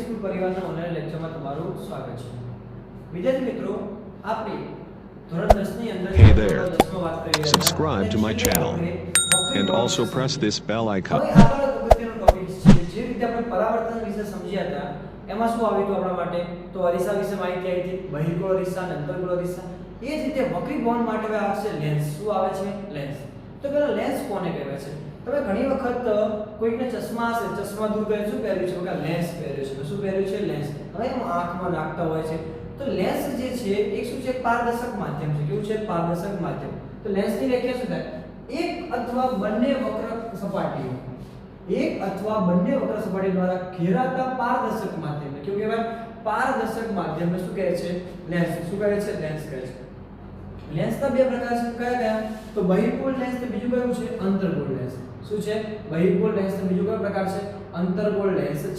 School પરિવારના online લેક્ચરમાં તમારું સ્વાગત છે। વિદ્યાર્થી મિત્રો, આપણે ધોરણ 10 ની અંદર Hey there. Subscribe to my channel and also press this bell icon. હવે આગળ અગત્યનો ટોપિક છે જે રીતે આપણે પરાવર્તન વિશે સમજ્યા હતા એમાં શું આવ્યું હતું આપણા માટે તો અરીસા વિશે માહિતી આવી હતી, બહિર્ગોળ અરીસા અને અંતર્ગોળ અરીસા। એ જ રીતે વક્રીભવન માટે હવે આવશે લેન્સ। શું આવે છે? લેન્સ। તો પેલા લેન્સ કોને કહેવાય છે? તમે ઘણી વખત કોઈકને ચશ્મા હશે, ચશ્મા દૂર કરીને શું પહેર્યું છે? બકા લેન્સ પહેર્યું છે। શું પહેર્યું છે? લેન્સ। હવે એમ આંખમાં નાખતા હોય છે તો લેન્સ જે છે એક શું છે? પારદર્શક માધ્યમ છે। કેવું છે? પારદર્શક માધ્યમ। તો લેન્સની વ્યાખ્યા શું થાય? એક અથવા બંને વક્ર સપાટીઓ દ્વારા ઘેરાતા પારદર્શક માધ્યમને કેવું કહેવાય? પારદર્શક માધ્યમને શું કહે છે? લેન્સ। શું કહે છે? લેન્સ કહે છે। લેન્સના બે પ્રકાર છે। કયા? તો બહિર્ગોળ લેન્સ ને બીજું કયું છે? અંતર્ગોળ લેન્સ। શું છે? બહિર્ગોળ લેન્સ ને બીજું કયો પ્રકાર છે? અંતર્ગોળ લેન્સ છે।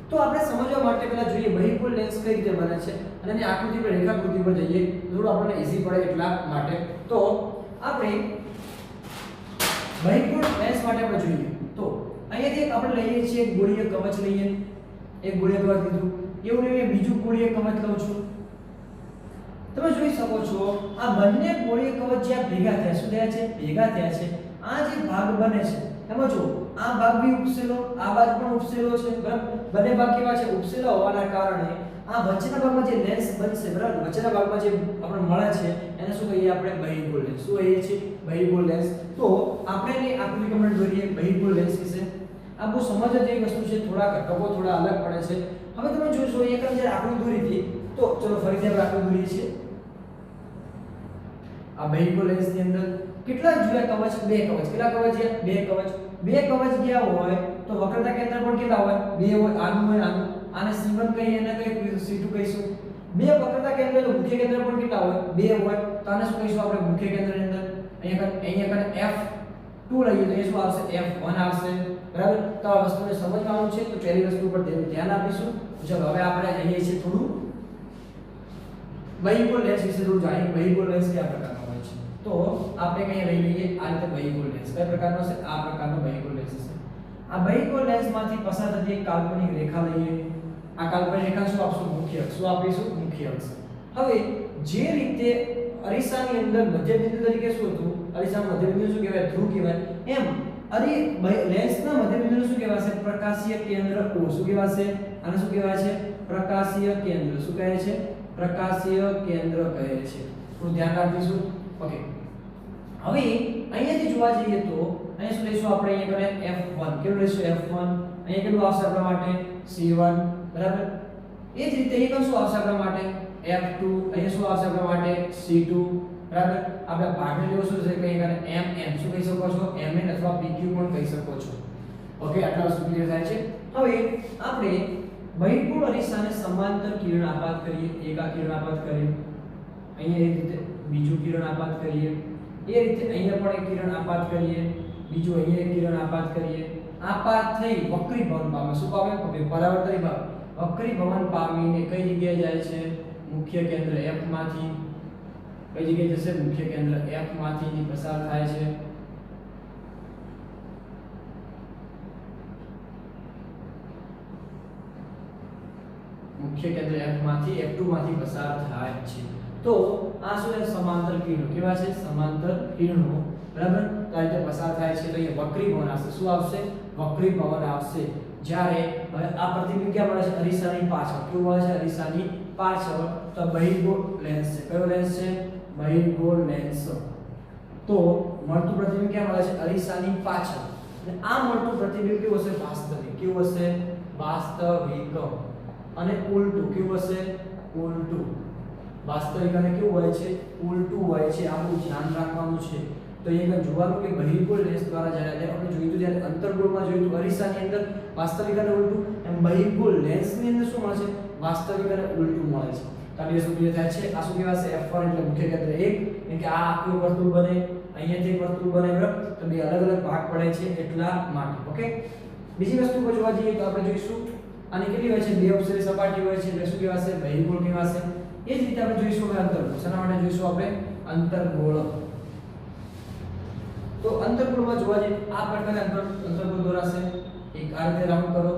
તો આપણે સમજવા માટે પહેલા જોઈએ બહિર્ગોળ લેન્સ કઈ રીતે બને છે અને એની આકૃતિ પર રેખાકૃતિ પર જઈએ થોડું આપણને ઈઝી પડે એટલા માટે। તો આપણે બહિર્ગોળ લેન્સ માટે આપણે જોઈએ તો અહીંયાથી આપણે લઈએ છીએ એક ગોળીય કવચ લઈએ, એક ગોળીય કવચ લીધું, એવું લઈને બીજું ગોળીય કવચ લઉં છું। તમે જોઈ શકો છો આ બંને ગોળીય કવચ જ્યાં ભેગા થયા શું થયા છે? ભેગા થયા છે। આ જે ભાગ બને છે એમાં જો આ ભાગ બી ઉપસેલો, આ ભાગ પણ ઉપસેલો છે, બરાબર? બંને ભાગ કેવા છે? ઉપસેલા હોવાના કારણે આ વચ્ચેના ભાગમાં જે લેન્સ બનશે, બરાબર? વચ્ચેના ભાગમાં જે આપણે મળે છે એને શું કહીએ આપણે? બહિર્ગોળ લેન્સ। શું કહીએ છીએ? બહિર્ગોળ લેન્સ। તો આપણે એની આકૃતિ કમેન્ટ જોઈએ બહિર્ગોળ લેન્સ વિશે। આ બહુ સમજવા જેવી વસ્તુ છે, થોડા ઘટકો થોડા અલગ પડે છે। હવે તમે જોશો એક જે આકૃતિ દોરી હતી તો ચલો ફરીથી આપણે આકૃતિ દોરીએ છીએ। આ બહિર્ગોળ લેન્સની અંદર કેટલા જોયા કવચ? બે કવચ। કેટલા કવચ છે? બે કવચ। બે કવચ ગયા હોય તો વક્રતા કેન્દ્ર પણ કેટલા હોય? બે હોય। આનું હોય આનું, આને C1 કહીએ અને કઈ C2 કહીશું। બે વક્રતા કેન્દ્ર તો મુખ્ય કેન્દ્ર પણ કેટલા હોય? બે હોય। તો આને શું કહીશું આપણે? મુખ્ય કેન્દ્રની અંદર અહીંયા F2 લઈએ તો એ શું આવશે? F1 આવશે, બરાબર? તો આ વસ્તુને સમજવાનું છે તો પહેલી વસ્તુ પર ધ્યાન આપીશું। ચલો હવે આપણે જઈએ છીએ થોડું બહિર્ગોળ લેન્સ વિશે થોડું જાણીએ। બહિર્ગોળ લેન્સ કયા પ્રકારનો હોય છે? તો આપણે કઈ લઈ લઈએ આ રીતે બહિર્ગોળ લેન્સ કયા પ્રકારનો છે? આ પ્રકારનો બહિર્ગોળ લેન્સ છે। આ બહિર્ગોળ લેન્સમાંથી પસાર થતી એક કાલ્પનિક રેખા લઈએ। આ કાલ્પનિક રેખા શું આપશું? મુખ્ય અક્ષ। શું આપીશું? મુખ્ય અક્ષ। હવે જે રીતે અરીસાની અંદર મધ્યબિંદુ તરીકે શું હતું? અરીસાનું મધ્યબિંદુ શું કહેવાય? ધ્રુવ કહેવાય। એમ લેન્સના મધ્યબિંદુને શું કહેવાશે? પ્રકાશીય કેન્દ્ર O। શું કહેવાશે? આને શું કહેવાય છે? પ્રકાશીય કેન્દ્ર। શું કહે છે? પ્રકાશીય કેન્દ્ર કહે છે। થોડું ધ્યાન રાખીશું। ઓકે, હવે અહીંયાથી જોવા જઈએ તો અહીંયા શું લઈશું આપણે? અહીંયા કરે F1। કેવું લઈશું? F1। અહીંયા કેટલું આવશે આપણા માટે? C1, બરાબર? એ જ રીતે અહીંયા શું આવશે આપણા માટે? F2। અહીંયા શું આવશે આપણા માટે? C2, બરાબર? આપણે ભાગને લેવો શું છે? કઈ કરે MM। શું કહી શકો છો? MN અથવા PQ પણ કહી શકો છો। ઓકે, આટલા વસ્તુ ક્લિયર થાય છે। હવે આપણે બહિર્ગોળ અરીસાને સમાંતર કિરણ આપાત કરીએ। એક આ કિરણ આપાત કરીએ, અહીંયા એ રીતે બીજું કિરણ આપાત કરીએ, એ રીતે અહીંયા પણ એક કિરણ આપાત કરીએ, બીજું અહીંયા એક કિરણ આપાત કરીએ। આપાત થઈ વક્રીભવન પામે। શું પામે? પરાવર્તન ભાગ વક્રીભવન પામીને કઈ જગ્યાએ જાય છે? મુખ્ય કેન્દ્ર F માંથી કઈ જગ્યાએ જશે? મુખ્ય કેન્દ્ર F માંથી પસાર થાય છે। મુખ્ય કેન્દ્ર F માંથી F2 માંથી પસાર થાય છે। તો આ શું છે? સમાંતર કિરણો। કેવા છે? સમાંતર કિરણો, બરાબર? તો આ રીતે પસાર થાય છે તો અહીંયા વક્રીભવન આવશે। શું આવશે? વક્રીભવન આવશે। જ્યારે હવે આ પ્રતિબિંબ ક્યાં મળે છે? અરીસાની પાછળ। કેવું મળે છે? અરીસાની પાછળ। તો બહિર્ગોળ લેન્સ છે। કયો લેન્સ છે? બહિર્ગોળ લેન્સ। તો મળતું પ્રતિબિંબ ક્યાં મળે છે? અરીસાની પાછળ। અને આ મળતું પ્રતિબિંબ કેવું હશે? વાસ્તવિક। કેવું હશે? વાસ્તવિક। અને ઉલટું કેવું હશે? ઉલટું। વાસ્તવિક અને કેવું હોય છે? ઉલટું હોય છે। આ બહુ ધ્યાન રાખવાનું છે। તો અહીંયા જોવાનું કે બહિર્ગોળ લેન્સ દ્વારા જ્યારે આપણે જોઈતું ત્યારે અંતર્ગોળમાં જોઈતું અરીસાની અંદર વાસ્તવિક અને ઉલટું, એમ બહિર્ગોળ લેન્સની અંદર શું મળે છે? વાસ્તવિક અને ઉલટું મળે છે। તો આ બે શું ક્લિયર થાય છે? આ શું કહેવાશે? F1 એટલે મુખ્ય કેન્દ્ર 1, એટલે કે આ આખું વર્તુળ બને, અહીંયાથી એક વર્તુળ બને, બરાબર? તો બે અલગ અલગ ભાગ પડે છે એટલા માટે। ઓકે, બીજી વસ્તુ પર જોવા જઈએ તો આપણે જોઈશું આની કેટલી હોય છે? બે ઉપસેલી સપાટી હોય છે એટલે શું કહેવાશે? બહિર્ગોળ કહેવાશે। એ જ રીતે આપણે જોઈશું હવે અંતર્ગોળ। શેના માટે જોઈશું આપણે? અંતર્ગોળ। તો અંતર્ગોળમાં જોવા જઈએ આ પ્રકારે અંતર્ગોળ દોરાશે। એક આ રીતે રાઉન્ડ કરો,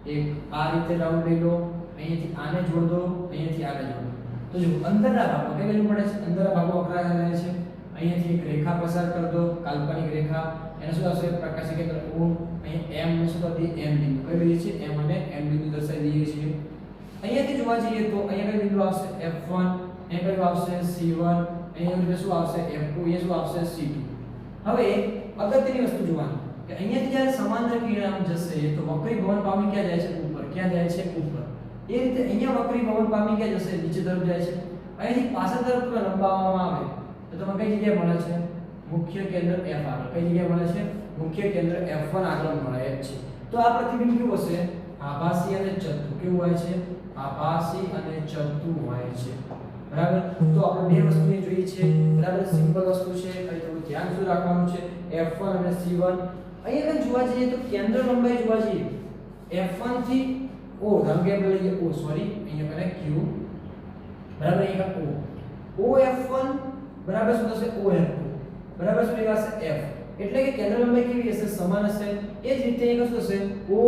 એક આ રીતે રાઉન્ડ લઈ લો, અહીંયાથી આને જોડ દો, અહીંયાથી આને જોડ દો. તો જો અંદરના ભાગો કઈ બાજુ પડે છે? અંદરના ભાગો વકરાયા રહે છે. અહીંયાથી એક રેખા પસાર કર દો, કાલ્પનિક રેખા. એને શું આવશે? પ્રકાશી કેન્દ્ર O. અહીં M ને શું કરી દઈએ? M બિંદુ કઈ દઈએ છીએ? M અને M બિંદુ દર્શાવી દઈએ છીએ. અહીંયાથી જોવા જઈએ તો અહીંયા કઈ બિંદુ આવશે? F1. અહીંયા કઈ આવશે? C1. અહીંયા શું આવશે? F2. અહીંયા શું આવશે? C2. હવે અગત્યની વસ્તુ જોવાની કે અહીંયાથી જ્યારે સમાંતર કિરણ આમ જશે તો વક્રી ભવન પામી ક્યાં જાય છે? ઉપર. ક્યાં જાય છે? ઉપર. એ રીતે અહીંયા વક્રી ભવન પામી ક્યાં જશે? નીચે તરફ જાય છે. અહીંથી પાછળ તરફ લંબાવવામાં આવે તો તમને કઈ જગ્યાએ મળે છે? મુખ્ય કેન્દ્ર F આગળ. કઈ જગ્યાએ મળે છે? મુખ્ય કેન્દ્ર F1 આગળ મળે છે. તો આ પ્રતિબિંબ કેવું હશે? આભાસી અને ચત્તુ. કેવું હોય છે? આભાસી અને ચત્તુ હોય છે. બરાબર. તો આપણે બે વસ્તુને જોઈએ છે. બરાબર, સિમ્પલ વસ્તુ છે. ખાલી થોડું ધ્યાન શું રાખવાનું છે? F1 અને C1. અહીંયા પણ જોવા જઈએ તો કેન્દ્ર લંબાઈ જોવા જઈએ F1 થી O, ધારો કે આપણે લઈએ O, સોરી અહીંયા કરે Q. બરાબર, અહીંયા O F1 બરાબર શું થશે? O F2 બરાબર શું લેવાશે? F. એટલે કે કેન્દ્ર લંબાઈ કેવી હશે? સમાન હશે. એ જ રીતે એક શું થશે? O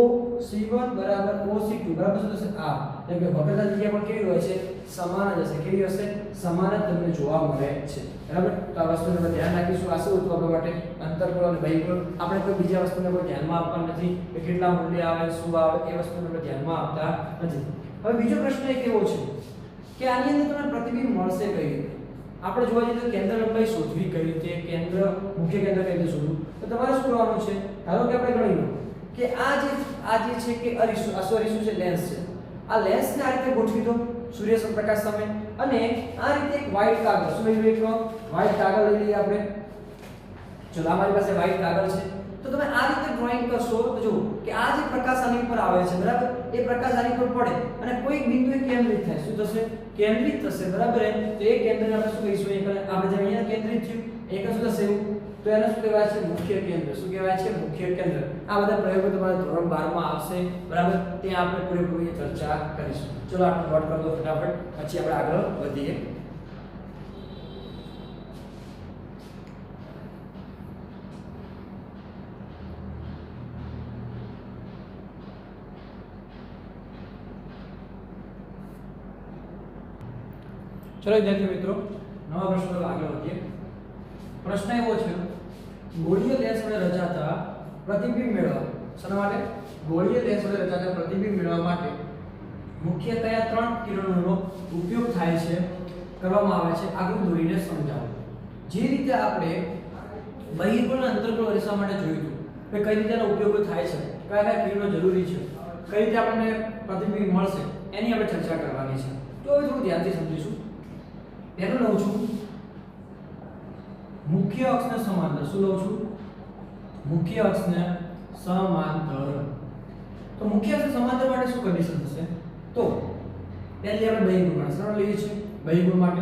C1 બરાબર O C2 બરાબર શું થશે? આ. એટલે કે વક્રતા જગ્યા પણ કેવી હોય છે? સમાન જ હશે. કેવી હશે? સમાન જ તમને જોવા મળે છે. બરાબર. તો આ વસ્તુને આપણે ધ્યાન રાખીશું. આ શું હતું આપણા માટે? અંતર્ગોળ અને બહિર્ગોળ. આપણે કોઈ બીજા વસ્તુને કોઈ ધ્યાનમાં આપવા નથી કે કેટલા મૂલ્ય આવે, શું આવે, એ વસ્તુને આપણે ધ્યાનમાં આપતા નથી. હવે બીજો પ્રશ્ન એક એવો છે કે આની અંદર તમને પ્રતિબિંબ મળશે કઈ રીતે? આપણે જોવા જઈએ તો કેન્દ્ર લંબાઈ શોધવી કઈ રીતે, કેન્દ્ર મુખ્ય કેન્દ્ર કઈ રીતે શોધવું? તો તમારે શું કરવાનું છે? ધારો કે આપણે ગણી લો કે આ જે છે કે અરીસુ, આ અરીસુ છે, લેન્સ છે. આ લેન્સને આ રીતે ગોઠવી દો સૂર્ય પ્રકાશ સામે અને આ રીતે એક વ્હાઇટ કાગળ, શું લઈ લઈએ? વ્હાઇટ કાગળ લઈ લઈએ આપણે. ચલો અમારી પાસે વ્હાઇટ કાગળ છે. તો તમે આ રીતે ડ્રોઈંગ કરશો તો જો કે આ જે પ્રકાશ આની પર આવે છે, બરાબર, એ પ્રકાશ આની પર પડે અને કોઈ બિંદુએ કેન્દ્રિત થાય. શું થશે? કેન્દ્રિત થશે. બરાબર. તો એ કેન્દ્રને આપણે શું કહીશું? આપણે જે અહીંયા કેન્દ્રિત થયું એક શું થશે? તો એને શું કહેવાય છે? મુખ્ય કેન્દ્ર. શું કહેવાય છે? મુખ્ય કેન્દ્ર. આ બધા પ્રયોગો તમારા ધોરણ 12 માં આવશે. બરાબર. ત્યાં આપણે પૂરેપૂરી ચર્ચા કરીશું. ચલો આટલું નોટ કરી દો ફટાફટ, પછી આપણે આગળ વધીએ. ચલો વિદ્યાર્થી મિત્રો, નવા પ્રશ્ન પર આગળ વધીએ. પ્રશ્ન એવો છે, ગોળીય લેન્સ વડે રચાતા પ્રતિબિંબ મેળવવા. શેના માટે? ગોળીય લેન્સ વડે રચાતા પ્રતિબિંબ મેળવવા માટે મુખ્ય કયા ત્રણ કિરણોનો ઉપયોગ થાય છે, કરવામાં આવે છે? આકૃતિ દોરીને સમજાવો. જે રીતે આપણે બહિર્ગોળ અને અંતર્ગોળ અરીસા માટે જોયું હતું કે કઈ રીતે એનો ઉપયોગ થાય છે, કયા કયા કિરણો જરૂરી છે, કઈ રીતે આપણને પ્રતિબિંબ મળશે, એની આપણે ચર્ચા કરવાની છે. તો હવે થોડું ધ્યાનથી સમજીશું. પહેલું લઉં છું મુખ્ય અક્ષને સમાંતર. શું લઉં છું? મુખ્ય અક્ષને સમાંતર. તો મુખ્ય અક્ષને સમાંતર માટે શું કન્ડિશન થશે? તો પહેલી આપણે બહિર્ગોળ માટે સરળ લઈએ છીએ. બહિર્ગોળ માટે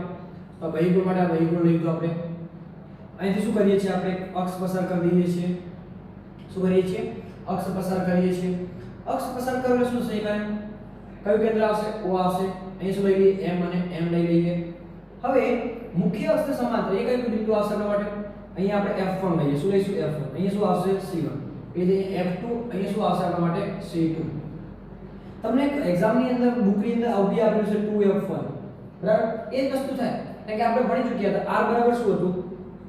તો બહિર્ગોળ માટે આ બહિર્ગોળ લઈ લો આપણે. અહીંથી શું કરીએ છીએ? આપણે અક્ષ પસાર કરી દઈએ છીએ. શું કરીએ છીએ? અક્ષ પસાર કરીએ છીએ. અક્ષ પસાર કરે શું થશે? કયું કેન્દ્ર આવશે? O આવશે. અહીં શું લઈ લઈએ? M અને M લઈ લઈએ. હવે મુખ્ય અક્ષને સમાંતર એ કયું બિંદુ આવશે આપણા માટે? અહીંયા આપણે F1 લઈએ. શું લઈશું? F1. અહીંયા શું આવશે? C1. એ જે F2, અહીંયા શું આવશે આપણા માટે? C2. તમને એક એક્ઝામની અંદર બુકની અંદર આવડી આપેલું છે 2F1. બરાબર? એ જ વસ્તુ થાય. કારણ કે આપણે ભણી ચૂક્યા હતા. R બરાબર શું હતું?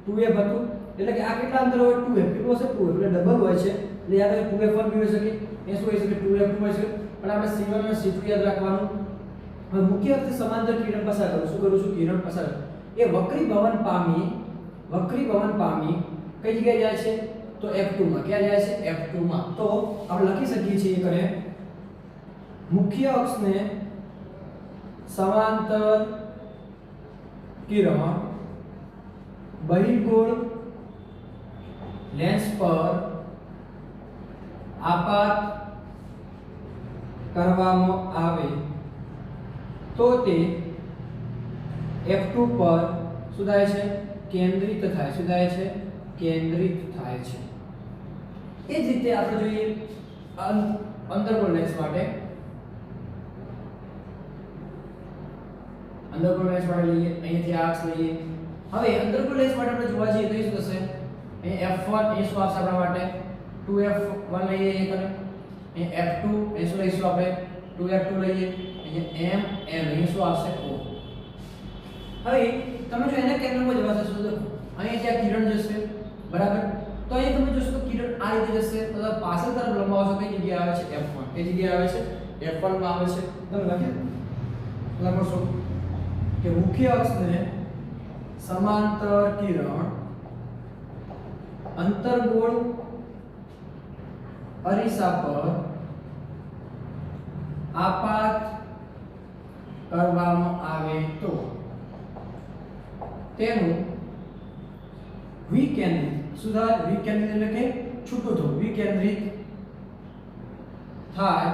2F હતું. એટલે કે આ કેટલા અંતર હોય? 2F. કેટલું હશે? 2F. એટલે ડબલ હોય છે. એટલે યાદ રાખો 2F1 બી હોઈ શકે. એ શું હોઈ શકે? 2F2 હોઈ શકે. પણ આપણે C1 અને C2 યાદ રાખવાનું. હવે મુખ્ય અક્ષથી સમાંતર કિરણ પસાર કરું. શું કરું છું? કિરણ પસાર. એ વક્રી ભવન પામી કઈ જગ્યાએ જાય છે? તો F2 માં. ક્યાં જાય છે? F2 માં. તો આપણે લખી શકીએ છીએ કરે મુખ્ય અક્ષને સમાંતર કિરણ બહિર્ગોળ લેન્સ પર આપાત કરવામાં આવે તો તે F2 પર શું થાય છે? કેન્દ્રિત થાય. શું થાય છે? કેન્દ્રિત થાય છે. એ જ રીતે આપણે જોઈએ અંતર્ગોળ લેન્સ માટે. અંતર્ગોળ લેન્સ માટે લઈએ, અહીંથી આ અક્ષ લઈએ. હવે અંતર્ગોળ લેન્સ માટે આપણે જોવા જઈએ તો શું થશે? અહીં F1 એ શું આવશે આપણા માટે? 2F1 લઈએ એક અને અહીંયા F2 એ શું લઈશું આપણે 2F2 લઈએ, અહીંયા M અહીં શું આવશે O. હવે તમે જો એના કેન્દ્રમાં જવા જશો તો અહીંયા જ્યાં કિરણ જશે બરાબર, તો અહીંયા તમે જોશો તો કિરણ આ રીતે જશે, મતલબ પાછળ તરફ લંબાવશો કઈ જગ્યાએ આવે છે F1, કઈ જગ્યાએ આવે છે F1 માં આવે છે. તમે લખો કે મુખ્ય અક્ષને સમાંતર કિરણ અંતર્ગોળ અરીસા પર આપાત કરવામાં આવે તો તેનું વિકેન્દ્રિત, શું થાય? વિકેન્દ્રિત એટલે કે છૂટું થવું, વિકેન્દ્રિત થાય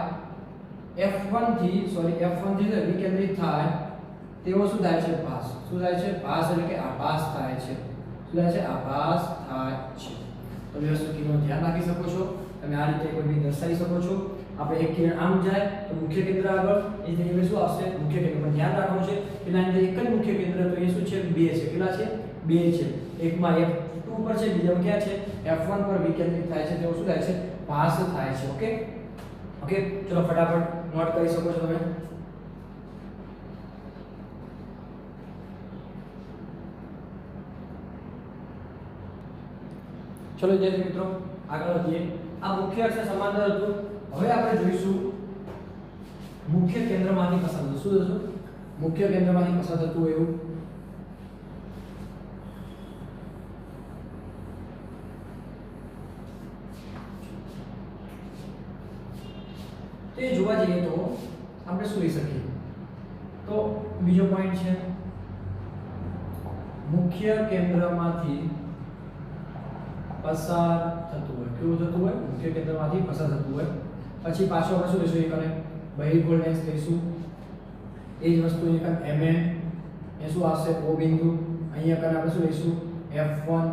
F1 થી વિકેન્દ્રિત થાય તેવો શું થાય છે? ભાસ. શું થાય છે? ભાસ એટલે કે આભાસ થાય છે. શું થાય છે? આભાસ થાય છે. તમે વસ્તુ કિરણનું ધ્યાન રાખી શકો છો, તમે આ રીતે કોઈ બી દર્શાવી શકો છો. આપણે એક કિરણ આમ જાય તો મુખ્ય કેન્દ્ર આગળ, એ જગ્યાએ શું આવશે? મુખ્ય કેન્દ્ર પર ધ્યાન રાખવાનું છે. એના અંદર એક જ મુખ્ય કેન્દ્ર, તો એ શું છે? 2 છે. કેટલા છે? 2 છે. એકમાં F2 પર છે, બીજામાં ક્યાં છે? F1 પર વિકેન્દ્રિત થાય છે, તેવો શું થાય છે? ભાસ થાય છે. ઓકે ઓકે, ચલો ફટાફટ નોટ કરી શકો છો તમે. ચલો વિદ્યાર્થી મિત્રો આગળ વધીએ. આ મુખ્ય અક્ષને સમાંતર હતું. હવે આપણે જોઈશું મુખ્ય કેન્દ્રમાંથી પસાર થતું. શું થતું? મુખ્ય કેન્દ્રમાંથી પસાર થતું એવું તે જોવા જઈએ તો આપણે શું લઈ શકીએ? તો બીજો પોઈન્ટ છે મુખ્ય કેન્દ્રમાંથી પસાર થતું હોય. કેવું થતું હોય? મુખ્ય કેન્દ્રમાંથી પસાર થતું હોય. પછી પાછો આપણે શું લઈશું? એક બહિર્ગોળ લેન્સ લઈશું. એ જ વસ્તુ અહીંયા કન MN એ શું આવશે? O બિંદુ. અહીંયા કન આપણે શું લઈશું? F1.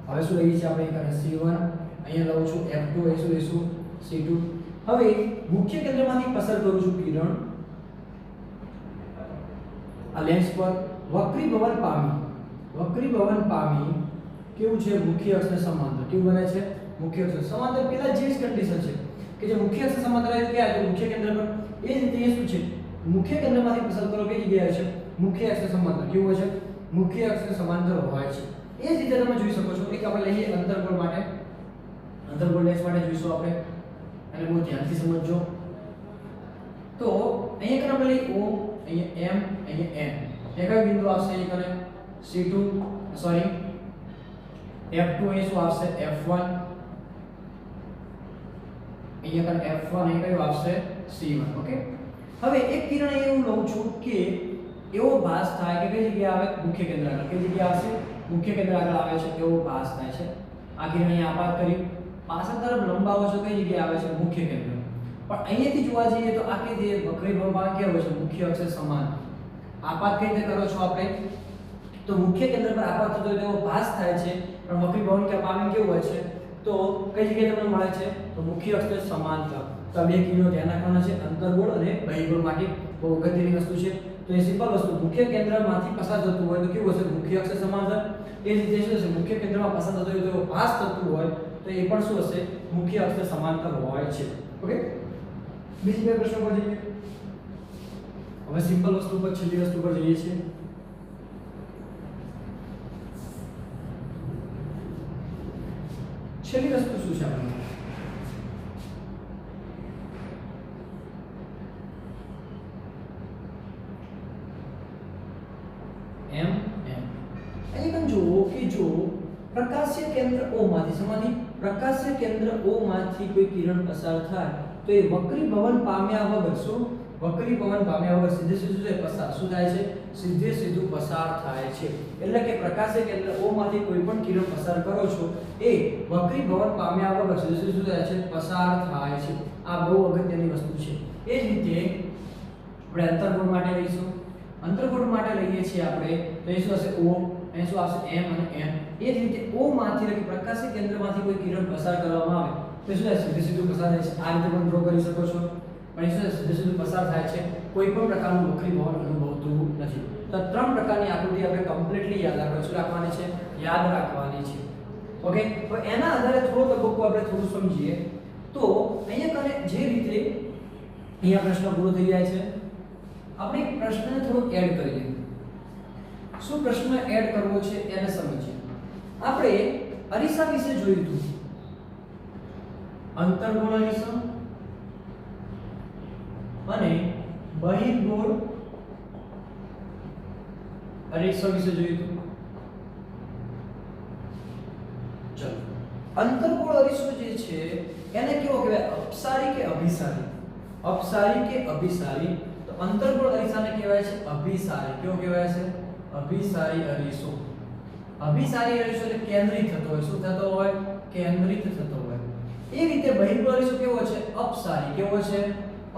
હવે શું લઈએ છીએ આપણે? અહીંયા C1. અહીંયા લઉં છું F2. એ શું લઈશું? C2. હવે મુખ્ય કેન્દ્રમાંથી પસાર કરું છું કિરણ આ લેન્સ પર વક્રીભવન પામી કેવું છે? મુખ્ય અક્ષને સમાંતર. કેવું બને છે? મુખ્ય અક્ષને સમાંતર. પેલા જે જ કન્ડિશન છે કે જે મુખ્ય અક્ષને સમાંતર આવે કે આ મુખ્ય કેન્દ્ર પર, એ જ રીતે એ શું છે? મુખ્ય કેન્દ્રમાંથી પસાર કરો કઈ જગ્યાએ છે? મુખ્ય અક્ષને સમાંતર. કેવું હોય છે? મુખ્ય અક્ષને સમાંતર હોય છે. એ જ રીતે તમે જોઈ શકો છો. એક આપણે લઈએ અંતર્ગોળ માટે, અંતર્ગોળ લેન્સ માટે જોઈશું આપણે, અને બહુ ધ્યાનથી સમજજો. તો અહીંયા કને આપણે લઈએ O, અહીંયા M, અહીંયા N. એ કયો બિંદુ આવશે? અહીંયા કને C2 સોરી F2. અહીં શું આવશે? F1. અહીંયા કને F1. અહીં કયો આવશે? C1. ઓકે, હવે એક કિરણ એવું લઉં છું કે એવો ભાસ થાય કે કઈ જગ્યાએ આવે? મુખ્ય કેન્દ્ર આગળ. કઈ જગ્યાએ આવશે? મુખ્ય કેન્દ્ર આગળ આવે છે, એવો ભાસ થાય છે. આ કિરણ અહીં આપાત કરી પાછળ તરફ લંબાવો છો, કઈ જગ્યાએ આવે છે? મુખ્ય કેન્દ્ર. પણ અહીંયાથી જોવા જઈએ તો આ કે જે વક્રીભવન કેવું હોય છે? મુખ્ય અક્ષ સમાન. આપાત કઈ રીતે કરો છો આપણે? તો મુખ્ય કેન્દ્ર પર આપાત થતો હોય તેવો ભાસ થાય છે, પણ વક્રીભવન કે પામી કેવું હોય છે? તો કઈ જગ્યાએ તમને મળે છે? તો મુખ્ય અક્ષને સમાંતર. તો આ બે કિરણો ધ્યાન રાખવાના છે, અંતર્ગોળ અને બહિર્ગોળ માટે. બહુ અગત્યની વસ્તુ છે. તો એ સિમ્પલ વસ્તુ, મુખ્ય કેન્દ્રમાંથી પસાર થતું હોય તો કેવું હશે? મુખ્ય અક્ષને સમાંતર. એ જ રીતે શું હશે? મુખ્ય કેન્દ્રમાં પસાર થતો હોય તો ભાસ થતું હોય તો એ પણ શું હશે? મુખ્ય અક્ષને સમાંતર હોય છે. ઓકે, બીજી બે પ્રશ્નો પર જઈએ. હવે સિમ્પલ વસ્તુ પર, છેલ્લી વસ્તુ પર જઈએ છીએ. છેલ્લી વસ્તુ શું છે આપણી? M. અહીંયા જુઓ કે જો પ્રકાશીય કેન્દ્ર O માંથી, શેમાંથી? પ્રકાશીય કેન્દ્ર O માંથી કોઈ કિરણ પસાર થાય તો એ વક્રીભવન પામ્યા વગર, શું? વક્રીભવન પામ્યા વગર સીધે સીધું પસાર શું થાય છે? સીધે સીધું પસાર થાય છે. એટલે કે પ્રકાશીય કેન્દ્ર O માંથી કોઈ પણ કિરણ પસાર કરો છો એ વક્રીભવન પામ્યા વગર સીધે સીધું થાય છે? પસાર થાય છે. આ બહુ અગત્યની વસ્તુ છે. એ જ રીતે આપણે અંતર્ગોળ માટે લઈશું. અંતર્ગોળ માટે લઈએ છીએ આપણે તો એ શું હશે? O. અહીં શું આવશે? M અને N. એ જ રીતે O માંથી, એટલે કે પ્રકાશીય કેન્દ્રમાંથી કોઈ કિરણ પસાર કરવામાં આવે તો શું થાય? સીધે સીધું પસાર થાય છે. આ રીતે પણ ડ્રો કરી શકો છો. પણ શું સીધે સીધું પસાર થાય છે, કોઈ પણ પ્રકારનું વક્રીભવન અનુભવતું નથી. તો ત્રણ પ્રકારની આકૃતિ આપણે કમ્પ્લીટલી યાદ રાખવાની છે, યાદ રાખવાની છે. ઓકે, તો એના આધારે થોડો તબક્કો આપણે થોડું સમજીએ. તો તો અહીંયા કને જે રીતે અહીંયા પ્રશ્ન પૂરો થઈ જાય છે, આપણે પ્રશ્નને થોડો એડ કરીએ. શું પ્રશ્ન એડ કરવો છે એને સમજીએ. આપણે અરીસા વિશે જોયું હતું, અંતર્ગોળ અરીસા અને બહિર્ગોળ અરીસા વિશે જોયું હતું. ચલો, અંતર્ગોળ અરીસો જે છે એને કેવો કહેવાય, અપસારી કે અભિસારી? અપસારી કે અભિસારી? તો અંતર્ગોળ અરીસાને કહેવાય છે અભિસારી. કેવો કહેવાય છે? અભિસારી અરીસો. અભિસારી અરીસો એટલે કેન્દ્રિત થતો હોય. શું થતો હોય? કેન્દ્રિત થતો હોય. એ રીતે બહિર્ગોળ અરીસો કેવો છે? અપસારી. કેવો છે?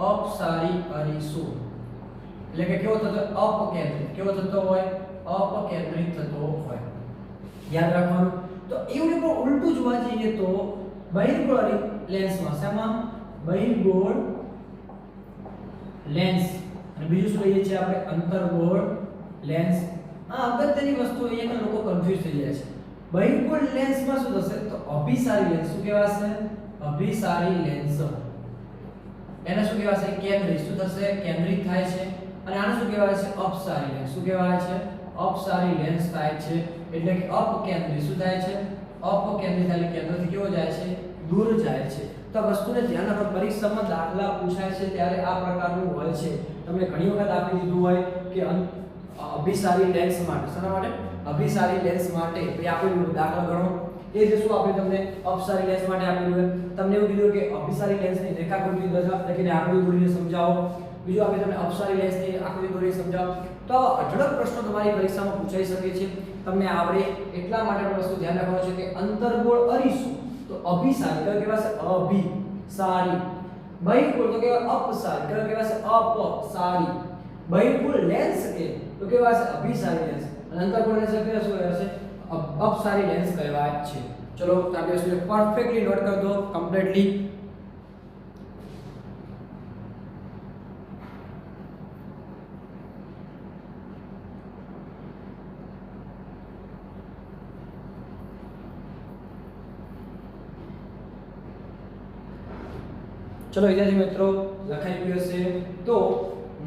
અપસારી અરીસો. એટલે કે કેવો થતો હોય? અપકેન્દ્રિત. કેવો થતો હોય? અપકેન્દ્રિત થતો હોય. યાદ રાખવાનું. તો એવું પણ ઉલટું જોવા જઈએ તો બહિર્ગોળ લેન્સમાં શેમાં? બહિર્ગોળ લેન્સ અને બીજું શું લઈએ છીએ આપણે? અંતર્ગોળ લેન્સ. આ અગત્યની વસ્તુ અહીંયા લોકો કન્ફ્યુઝ થઈ જાય છે. બહિર્ગોળ લેન્સમાં શું થશે? તો અભિસારી લેન્સ. શું કહેવાશે? અભિસારી લેન્સ. એને શું કહેવાશે? કેન્દ્રિત. શું થશે? કેન્દ્રિત થાય છે. અને આને શું કહેવાય છે? અપસારી લેન્સ. શું કહેવાય છે? અપસારી લેન્સ થાય છે. એટલે કે અપકેન્દ્રિત. શું થાય છે? અપકેન્દ્રિત. એટલે કેન્દ્રથી કેવો જાય છે? દૂર જાય છે. તો આ વસ્તુને ધ્યાન રાખો. પરીક્ષામાં દાખલા પૂછાય છે ત્યારે આ પ્રકારનું હોય છે. તમને ઘણી વખત આપી દીધું હોય કે અભિસારી લેન્સ માટે. શેના માટે? અભિસારી લેન્સ માટે. પછી આપેલું દાખલા ગણો. એ જે શું આપણે તમને અપસારી લેન્સ માટે આપેલું હોય. તમને એવું કીધું કે અભિસારી લેન્સની રેખાકૃતિ લખીને આકૃતિ દોરીને સમજાવો. બીજું આપણે તમને અપસારી લેન્સની આકૃતિ દોરીને સમજાવો. તો આવા અઢળક પ્રશ્નો તમારી પરીક્ષામાં પૂછાઈ શકે છે. તમને આવડે એટલા માટે પણ વસ્તુ ધ્યાન રાખવાનું છે કે અંતર્ગોળ અરીસો તો અભિસારી કયો કહેવાશે? અભિસારી. બહિર્ગોળ તો કહેવાય અપસારી. કયો કહેવાશે? અપસારી. બહિર્ગોળ લેન્સ કે તો કહેવાશે અભિસારી લેન્સ. અને અંતર્ગોળ લેન્સ કહેવાય શું કહેવાશે? અપસારી લેન્સ કહેવાય છે. ચલો તમે વસ્તુને પરફેક્ટલી નોટ કરી દો કમ્પ્લીટલી. ચલો વિદ્યાર્થી મિત્રો, લખાઈ ગયું હશે. તો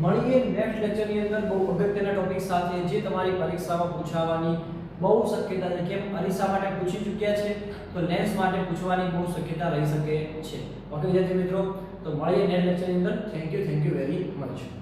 મળીએ નેક્સ્ટ લેક્ચરની અંદર બહુ અગત્યના ટોપિક સાથે જે તમારી પરીક્ષામાં પૂછાવાની બહુ શક્યતા છે. કેમ? અરીસા માટે પૂછી ચૂક્યા છે તો લેન્સ માટે પૂછવાની બહુ શક્યતા રહી શકે છે. ઓકે વિદ્યાર્થી મિત્રો, તો મળીએ નેક્સ્ટ લેક્ચરની અંદર. Thank you very much.